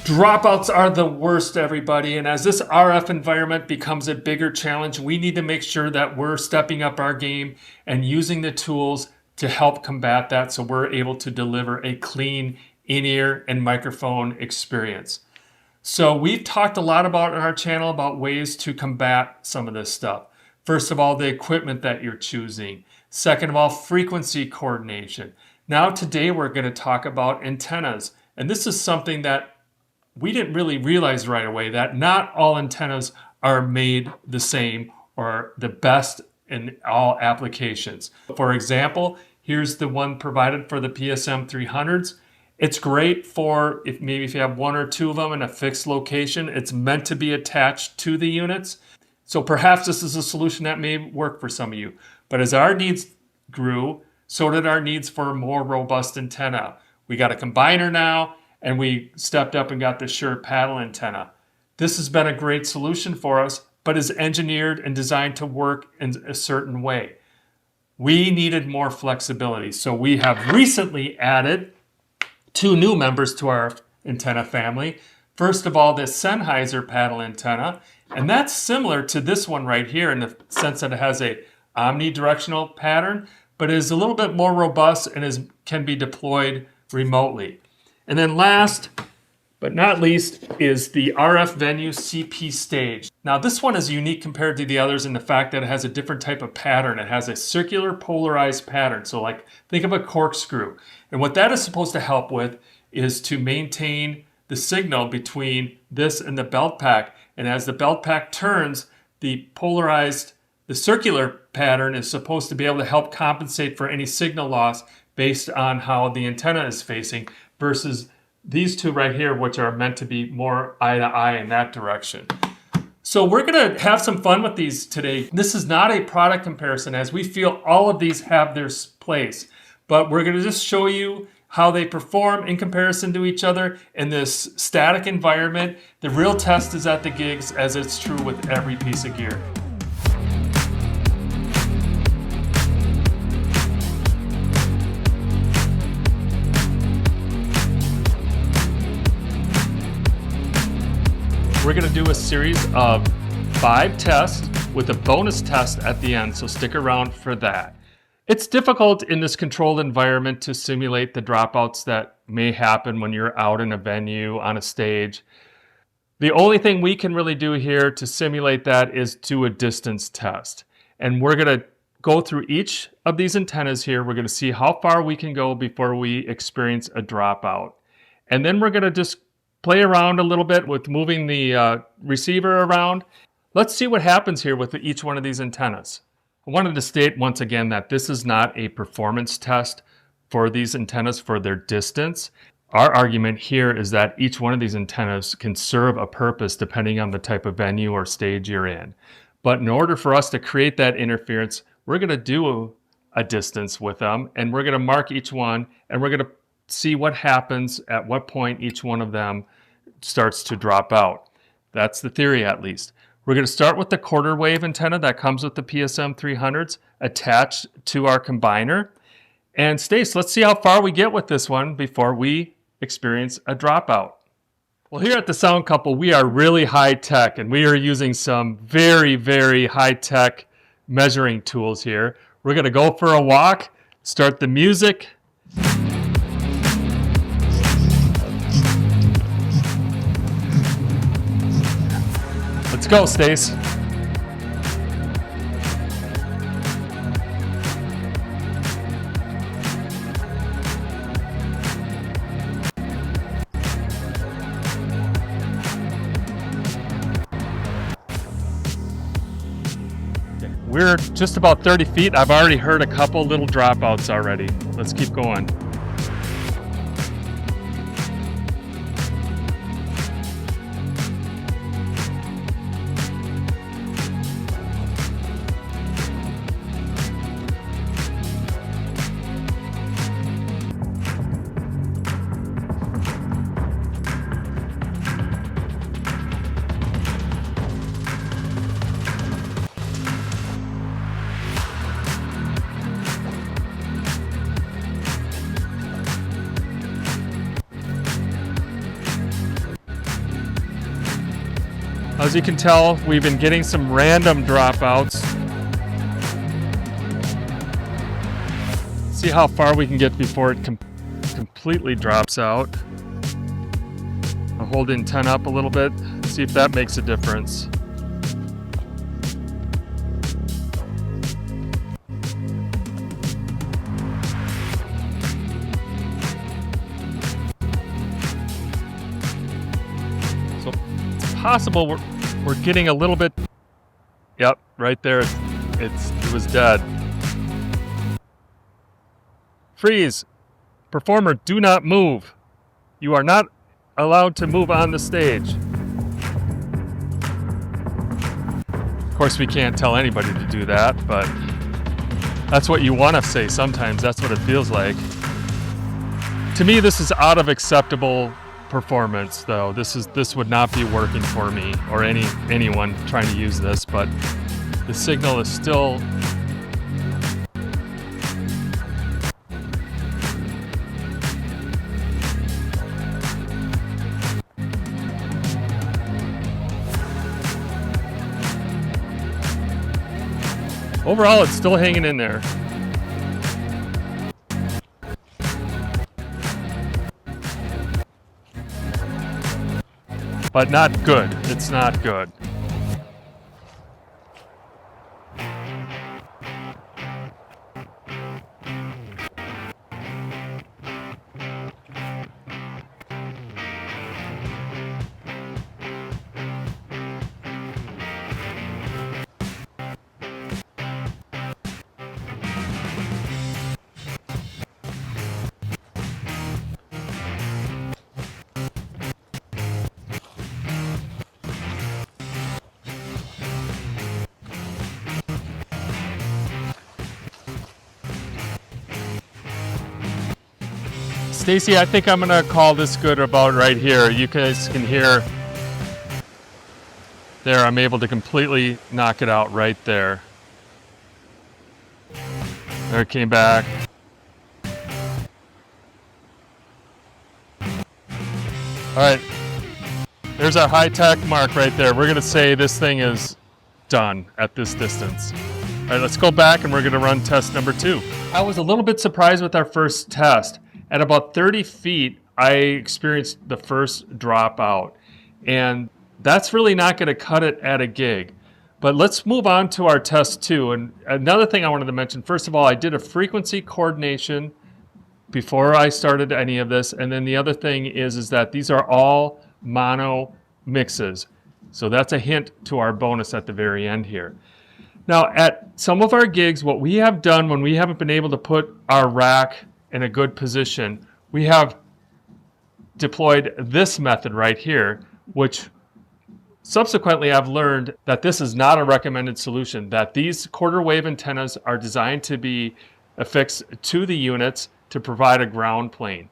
Dropouts are the worst, everybody, and as this RF environment becomes a bigger challenge, we need to make sure that we're stepping up our game and using the tools to help combat that so we're able to deliver a clean in-ear and microphone experience. So we've talked a lot about on our channel about ways to combat some of this stuff. First of all, the equipment that you're choosing. Second of all, frequency coordination. Now today we're going to talk about antennas, and this is something that we didn't really realize right away, that not all antennas are made the same or the best in all applications. For example, here's the one provided for the PSM 300s. It's great for if you have one or two of them in a fixed location. It's meant to be attached to the units. So perhaps this is a solution that may work for some of you. But as our needs grew, so did our needs for a more robust antenna. We got a combiner now, and we stepped up and got the Shure paddle antenna. This has been a great solution for us, but is engineered and designed to work in a certain way. We needed more flexibility, so we have recently added two new members to our antenna family. First of all, this Sennheiser paddle antenna, and that's similar to this one right here in the sense that it has a omnidirectional pattern, but is a little bit more robust and can be deployed remotely. And then last but not least is the RF Venue CP stage. Now this one is unique compared to the others in the fact that it has a different type of pattern. It has a circular polarized pattern. So like think of a corkscrew. And what that is supposed to help with is to maintain the signal between this and the belt pack. And as the belt pack turns, the circular pattern is supposed to be able to help compensate for any signal loss based on how the antenna is facing, versus these two right here, which are meant to be more eye to eye in that direction. So we're going to have some fun with these today. This is not a product comparison, as we feel all of these have their place, but we're going to just show you how they perform in comparison to each other in this static environment. The real test is at the gigs, as it's true with every piece of gear. We're going to do a series of 5 tests with a bonus test at the end, so stick around for that. It's difficult in this controlled environment to simulate the dropouts that may happen when you're out in a venue, on a stage. The only thing we can really do here to simulate that is do a distance test. And we're going to go through each of these antennas here. We're going to see how far we can go before we experience a dropout. And then we're going to just play around a little bit with moving the receiver around. Let's see what happens here with each one of these antennas. I wanted to state once again that this is not a performance test for these antennas for their distance. Our argument here is that each one of these antennas can serve a purpose depending on the type of venue or stage you're in. But in order for us to create that interference, we're going to do a distance with them, and we're going to mark each one, and we're going to see what happens at what point each one of them starts to drop out. That's the theory, at least. We're going to start with the quarter wave antenna that comes with the PSM 300s attached to our combiner. And Stace, let's see how far we get with this one before we experience a dropout. Well, here at the Sound Couple, we are really high tech, and we are using some very, very high tech measuring tools here. We're going to go for a walk, start the music. Let's go, Stace. We're just about 30 feet. I've already heard a couple little dropouts already. Let's keep going. As you can tell, we've been getting some random dropouts. See how far we can get before it completely drops out. I'll hold in 10 up a little bit, see if that makes a difference. So it's possible we're getting a little bit. Yep, right there. It was dead. Freeze. Performer, do not move. You are not allowed to move on the stage. Of course, we can't tell anybody to do that, but that's what you want to say sometimes. That's what it feels like. To me, this is out of acceptable performance, though. This would not be working for me or anyone trying to use this, but the signal is still. Overall, it's still hanging in there. But not good. It's not good. Stacy, I think I'm gonna call this good about right here. You guys can hear there, I'm able to completely knock it out right there. There it came back. All right, there's our high-tech mark right there. We're gonna say this thing is done at this distance. All right, let's go back and we're gonna run test number 2. I was a little bit surprised with our first test. At about 30 feet, I experienced the first dropout, and that's really not going to cut it at a gig. But let's move on to our test 2. And another thing I wanted to mention, first of all, I did a frequency coordination before I started any of this. And then the other thing is that these are all mono mixes. So that's a hint to our bonus at the very end here. Now, at some of our gigs, what we have done when we haven't been able to put our rack in a good position, we have deployed this method right here, which subsequently I've learned that this is not a recommended solution, that these quarter wave antennas are designed to be affixed to the units to provide a ground plane.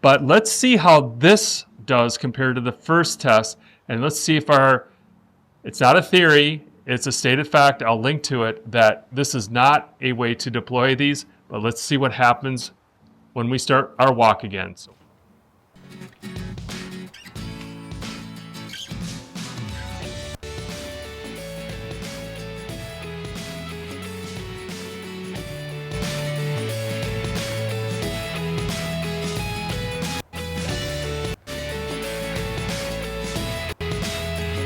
But let's see how this does compared to the first test, and let's see if it's not a theory, it's a stated fact, I'll link to it, that this is not a way to deploy these. But let's see what happens when we start our walk again.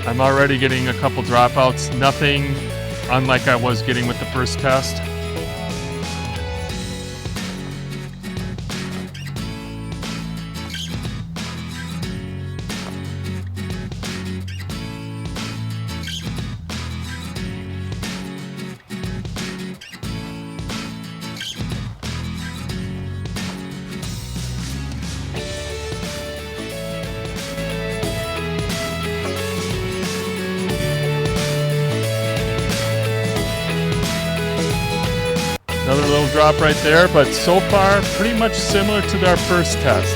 I'm already getting a couple dropouts, nothing unlike I was getting with the first test. Another little drop right there, but so far pretty much similar to our first test.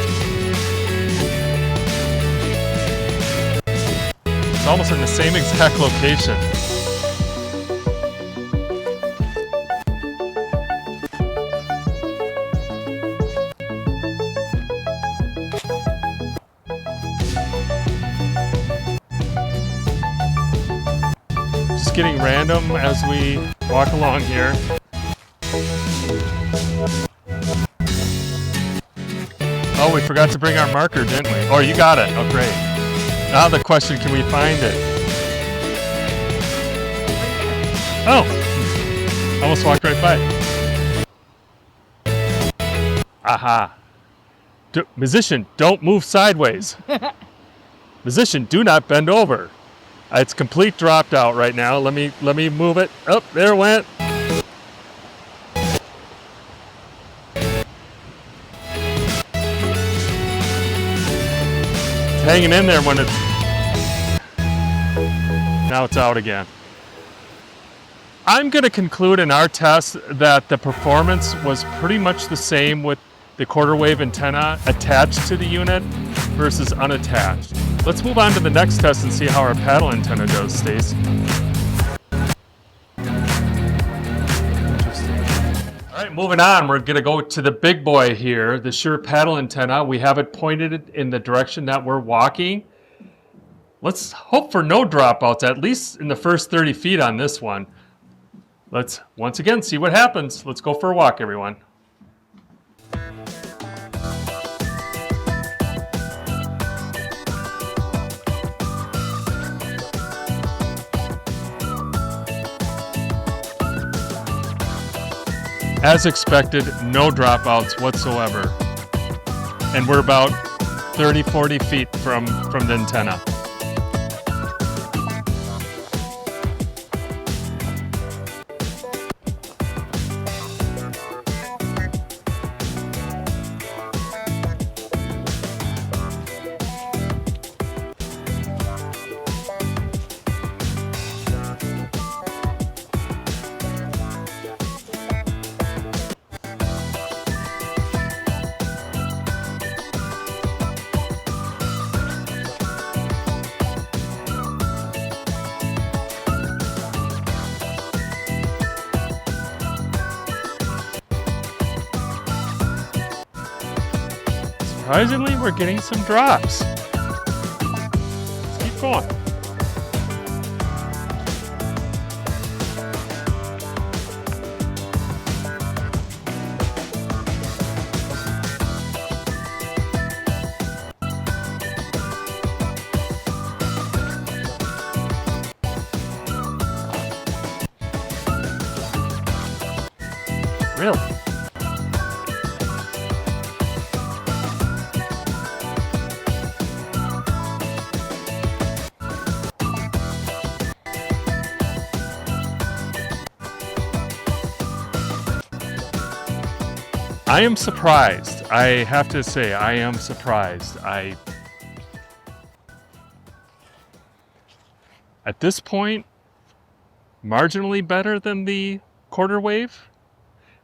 It's almost in the same exact location. just getting random as we walk along here. Oh, we forgot to bring our marker, didn't we? Oh, you got it. Oh, great. Now the question, can we find it? Oh, almost walked right by. Aha. Musician, don't move sideways. Musician, do not bend over. It's complete dropped out right now. Let me move it. Oh, there it went. It's hanging in there when it's... Now it's out again. I'm going to conclude in our test that the performance was pretty much the same with the quarter wave antenna attached to the unit versus unattached. Let's move on to the next test and see how our paddle antenna does, Stace. Interesting. All right, moving on, we're going to go to the big boy here, the Shure paddle antenna. We have it pointed in the direction that we're walking. Let's hope for no dropouts, at least in the first 30 feet on this one. Let's once again see what happens. Let's go for a walk, everyone. As expected, no dropouts whatsoever. And we're about 30-40 feet from the antenna. Surprisingly, we're getting some drops. Let's keep going. Really? I am surprised. I have to say, I am surprised. At this point, marginally better than the quarter wave.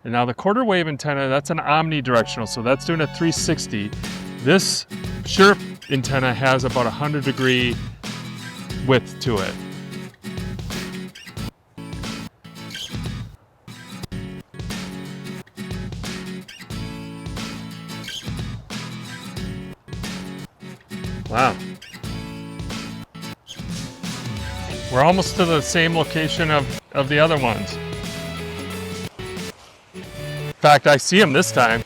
And now the quarter wave antenna, that's an omnidirectional, so that's doing a 360. This Shure antenna has about 100-degree width to it. Wow. We're almost to the same location of the other ones. In fact, I see them this time.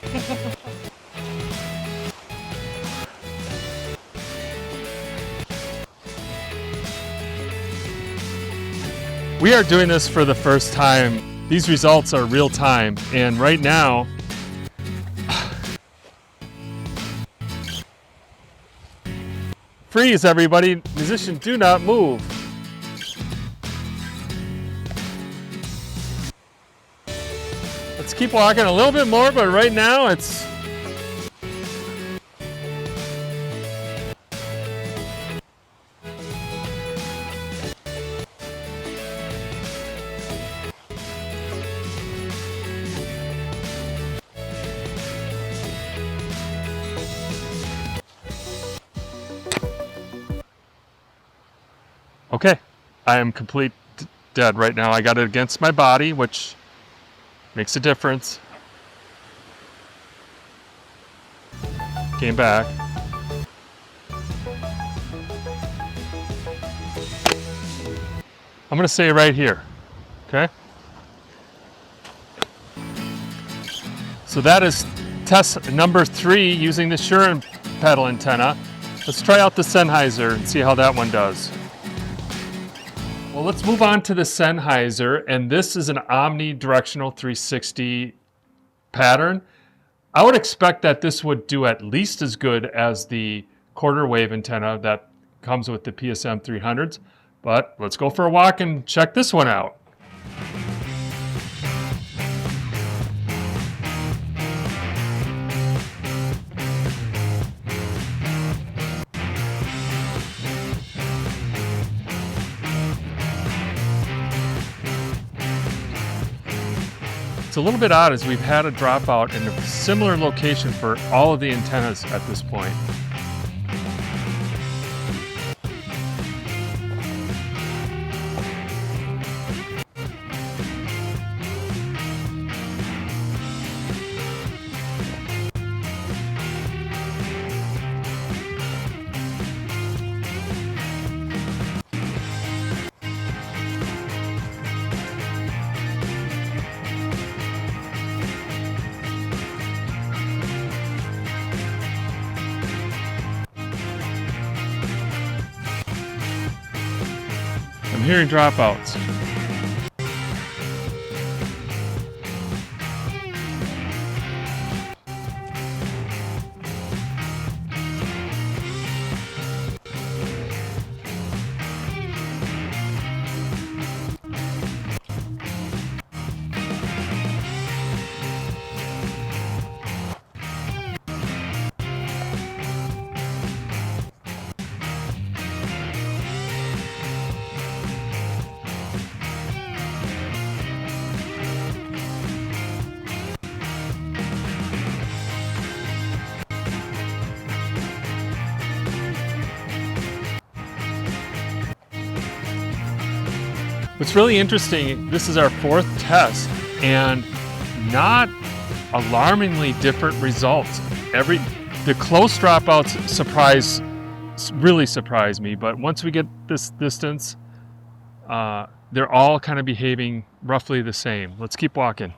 We are doing this for the first time. These results are real time, and right now, freeze, everybody. Musician, do not move. Let's keep walking a little bit more, but right now it's... Okay, I am complete dead right now. I got it against my body, which makes a difference. Came back. I'm going to say right here. Okay. So that is test number 3 using the Shure pedal antenna. Let's try out the Sennheiser and see how that one does. Well, let's move on to the Sennheiser, and this is an omnidirectional 360 pattern. I would expect that this would do at least as good as the quarter wave antenna that comes with the PSM 300s, but let's go for a walk and check this one out. It's a little bit odd as we've had a dropout in a similar location for all of the antennas at this point. I'm hearing dropouts. What's really interesting, this is our 4th test and not alarmingly different results. The close dropouts really surprise me, but once we get this distance, they're all kind of behaving roughly the same. Let's keep walking.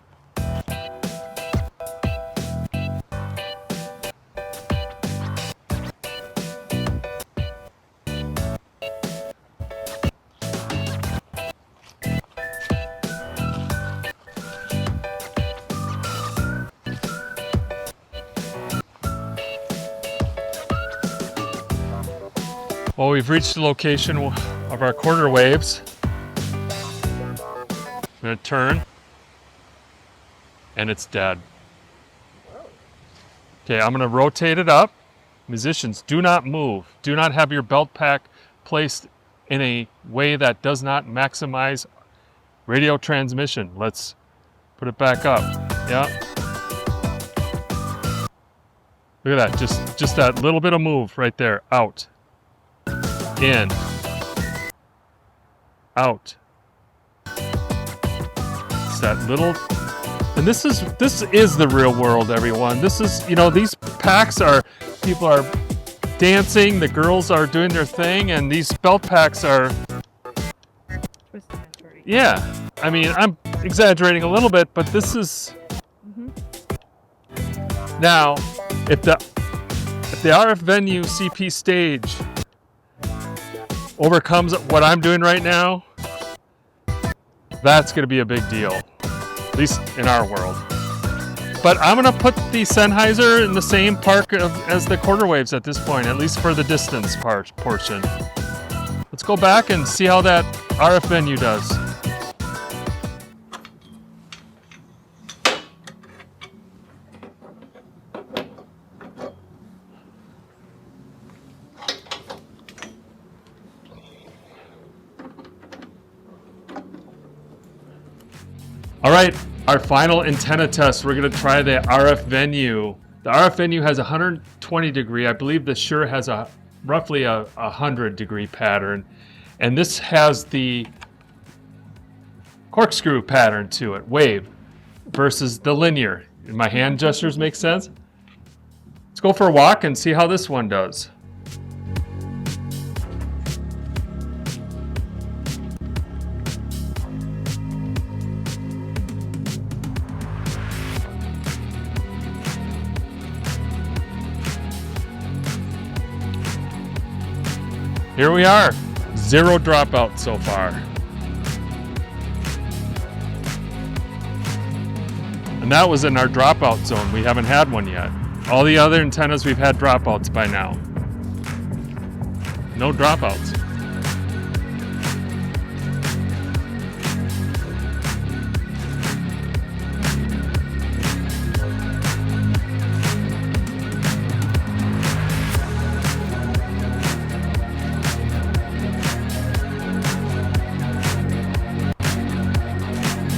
Well, we've reached the location of our quarter waves. I'm going to turn, and it's dead. Okay, I'm going to rotate it up. Musicians, do not move. Do not have your belt pack placed in a way that does not maximize radio transmission. Let's put it back up. Yeah. Look at that, just that little bit of move right there. Out. In, out. It's that little, and this is the real world, everyone. This is, these packs people are dancing, the girls are doing their thing, and these belt packs are, yeah. I mean, I'm exaggerating a little bit, but this is, now, if the RF venue CP stage overcomes what I'm doing right now, that's going to be a big deal, at least in our world. But I'm going to put the Sennheiser in the same park as the quarter waves at this point, at least for the distance portion. Let's go back and see how that RF venue does. All right, our final antenna test. We're going to try the RF venue. The RF venue has 120 degree. I believe the Shure has roughly a 100 degree pattern. And this has the corkscrew pattern to it, wave, versus the linear. My hand gestures make sense? Let's go for a walk and see how this one does. Here we are, 0 dropouts so far. And that was in our dropout zone. We haven't had one yet. All the other antennas we've had dropouts by now. No dropouts.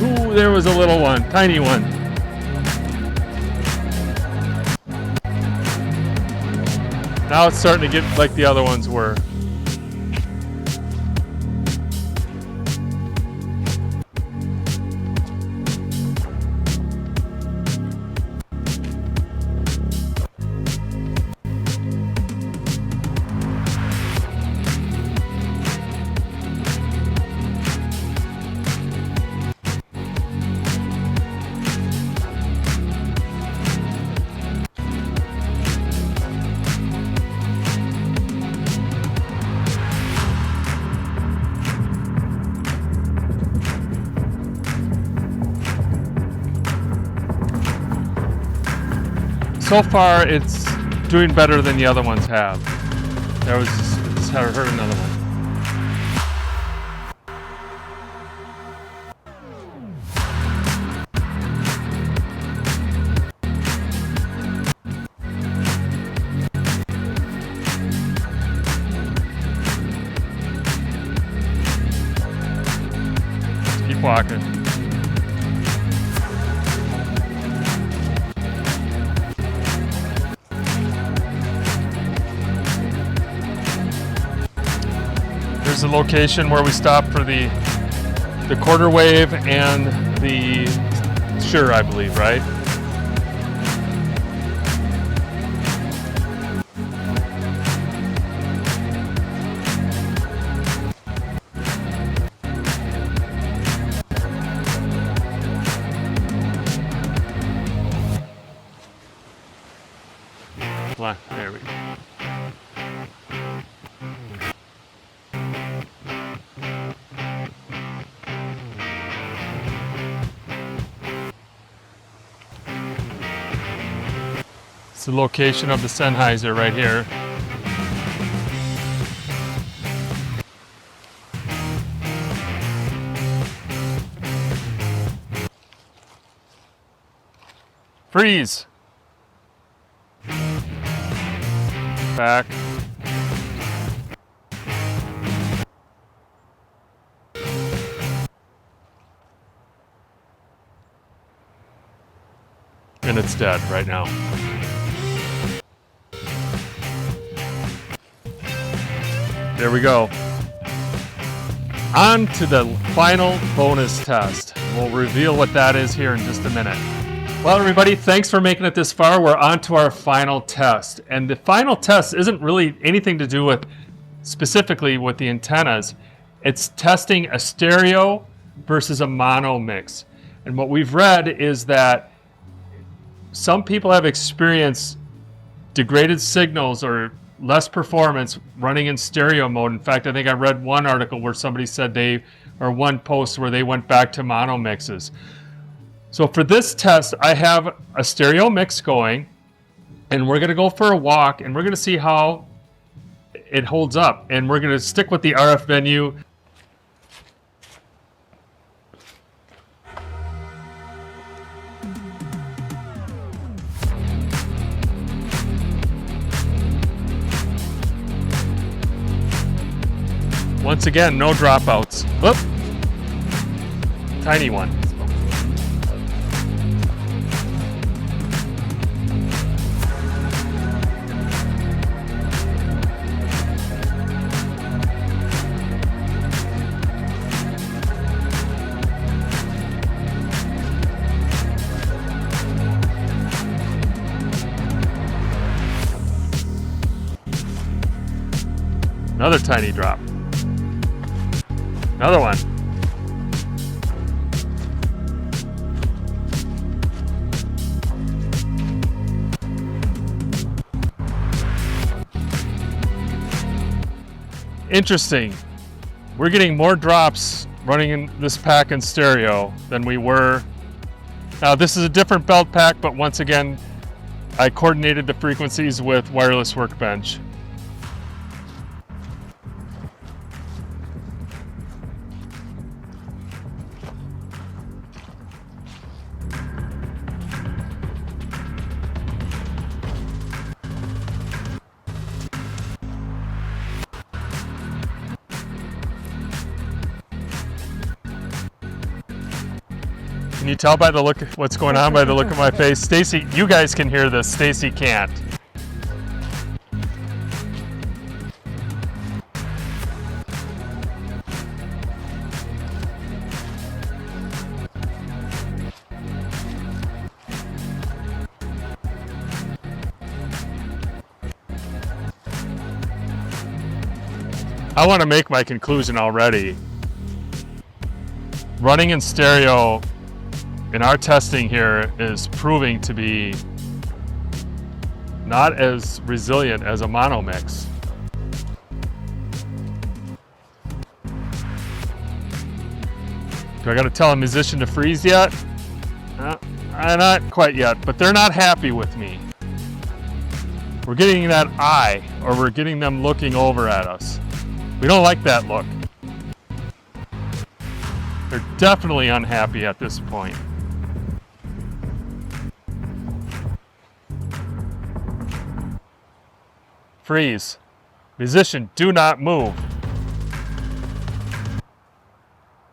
Ooh, there was a little one, tiny one. Now it's starting to get like the other ones were. So far, it's doing better than the other ones have. There was just heard another one. Let's keep walking. Here's the location where we stopped for the quarter wave and the Shure, I believe, right? There we go. It's the location of the Sennheiser right here. Freeze! Back. And it's dead right now. There we go. On to the final bonus test. We'll reveal what that is here in just a minute. Well, everybody, thanks for making it this far. We're on to our final test. And the final test isn't really anything to do with specifically with the antennas. It's testing a stereo versus a mono mix. And what we've read is that some people have experienced degraded signals or less performance running in stereo mode. In fact, I think I read one article where somebody said one post where they went back to mono mixes. So for this test, I have a stereo mix going, and we're going to go for a walk, and we're going to see how it holds up. And we're going to stick with the RF venue. Once again, no dropouts. Whoop. Tiny one. Another tiny drop. Another one. Interesting. We're getting more drops running in this pack in stereo than we were. Now this is a different belt pack, but once again, I coordinated the frequencies with Wireless Workbench. Can you tell by the look what's going on by the look of my face? Stacy, you guys can hear this. Stacy can't. I want to make my conclusion already. Running in stereo in our testing here is proving to be not as resilient as a mono mix. Do I gotta tell a musician to freeze yet? Not quite yet, but they're not happy with me. We're getting that eye, or we're getting them looking over at us. We don't like that look. They're definitely unhappy at this point. Freeze. Musician, do not move.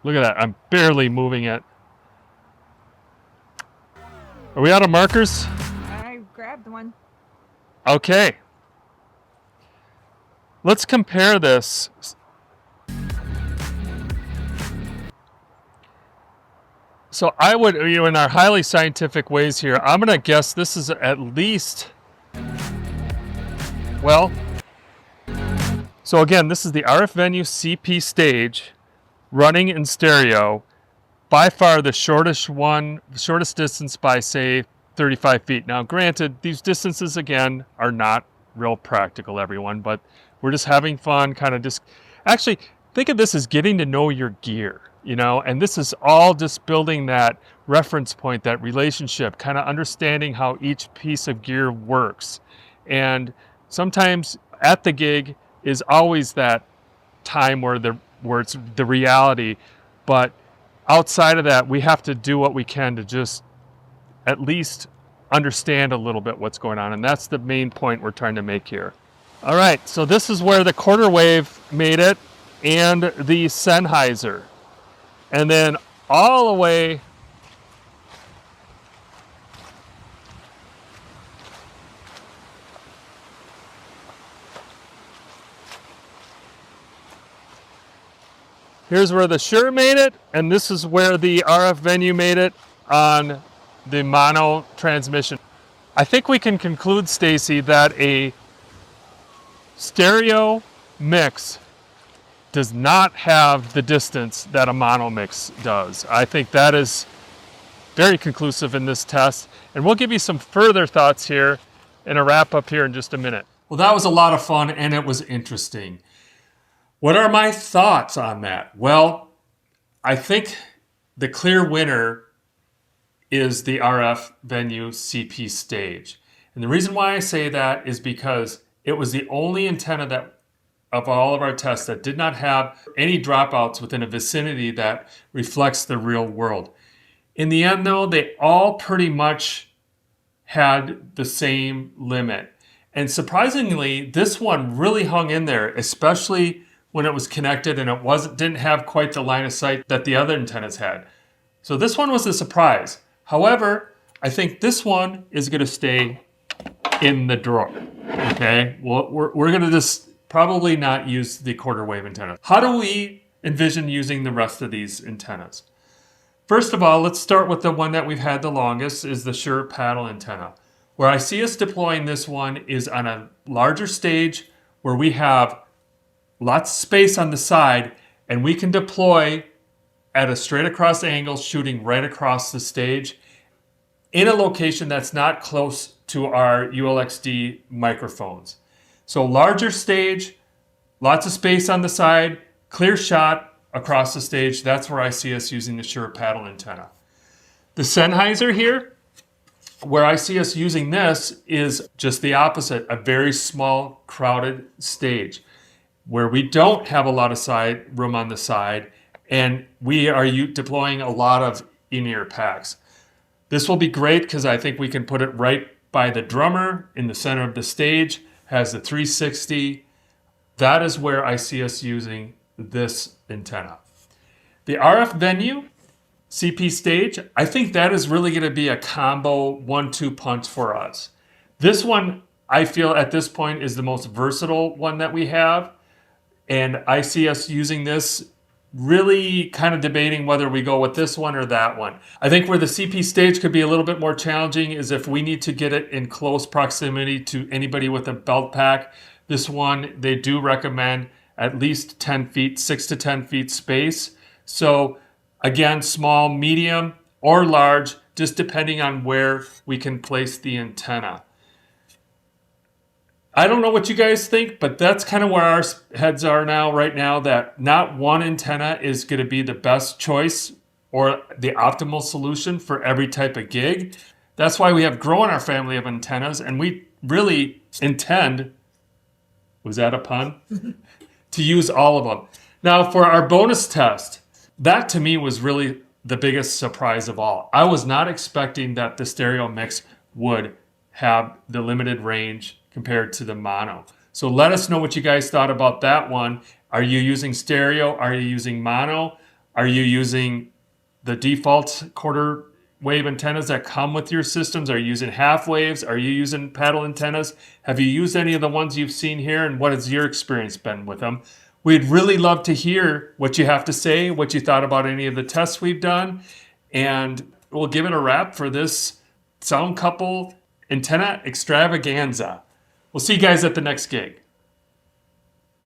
Look at that, I'm barely moving it. Are we out of markers? I grabbed one. Okay. Let's compare this. So I would, in our highly scientific ways here, I'm gonna guess this is at least, well, so again, this is the RF Venue CP stage running in stereo, by far the shortest distance by, say, 35 feet. Now, granted, these distances, again, are not real practical, everyone, but we're just having fun, kind of just, actually, think of this as getting to know your gear, and this is all just building that reference point, that relationship, kind of understanding how each piece of gear works. And sometimes at the gig is always that time where it's the reality, but outside of that, we have to do what we can to just at least understand a little bit what's going on, and that's the main point we're trying to make here. All right, so this is where the quarter wave made it, and the Sennheiser. And then all the way here's where the Shure made it, and this is where the RF Venue made it on the mono transmission. I think we can conclude, Stacy, that a stereo mix does not have the distance that a mono mix does. I think that is very conclusive in this test, and we'll give you some further thoughts here in a wrap up here in just a minute. Well, that was a lot of fun, and it was interesting. What are my thoughts on that? Well, I think the clear winner is the RF Venue CP stage. And the reason why I say that is because it was the only antenna that of all of our tests that did not have any dropouts within a vicinity that reflects the real world. In the end, though, they all pretty much had the same limit. And surprisingly, this one really hung in there, especially when it was connected and it didn't have quite the line of sight that the other antennas had. So this one was a surprise. However, I think this one is going to stay in the drawer. Okay, well, we're going to just probably not use the quarter wave antenna. How do we envision using the rest of these antennas? First of all, let's start with the one that we've had the longest, is the Shure paddle antenna. Where I see us deploying this one is on a larger stage where we have lots of space on the side, and we can deploy at a straight across angle, shooting right across the stage in a location that's not close to our ULXD microphones. So larger stage, Lots of space on the side, clear shot across the stage. That's where I see us using the Shure paddle antenna. The Sennheiser here, where I see us using this is just the opposite, a very small, crowded stage where we don't have a lot of side room on the side, and we are deploying a lot of in-ear packs. This will be great because I think we can put it right by the drummer in the center of the stage, has the 360. That is where I see us using this antenna. The RF venue, CP stage, I think that is really going to be a combo 1-2 punch for us. This one, I feel at this point is the most versatile one that we have. And I see us using this, really kind of debating whether we go with this one or that one. I think where the CP stage could be a little bit more challenging is if we need to get it in close proximity to anybody with a belt pack. This one, they do recommend at least 10 feet, 6 to 10 feet space. So again, small, medium, or large, just depending on where we can place the antenna. I don't know what you guys think, but that's kind of where our heads are now, right now, that not one antenna is going to be the best choice or the optimal solution for every type of gig. That's why we have grown our family of antennas, and we really intend, was that a pun? To use all of them. Now for our bonus test, that to me was really the biggest surprise of all. I was not expecting that the stereo mix would have the limited range compared to the mono. So let us know what you guys thought about that one. Are you using stereo? Are you using mono? Are you using the default quarter wave antennas that come with your systems? Are you using half waves? Are you using paddle antennas? Have you used any of the ones you've seen here, and what has your experience been with them? We'd really love to hear what you have to say, what you thought about any of the tests we've done, and we'll give it a wrap for this Sound Couple Antenna Extravaganza. We'll see you guys at the next gig.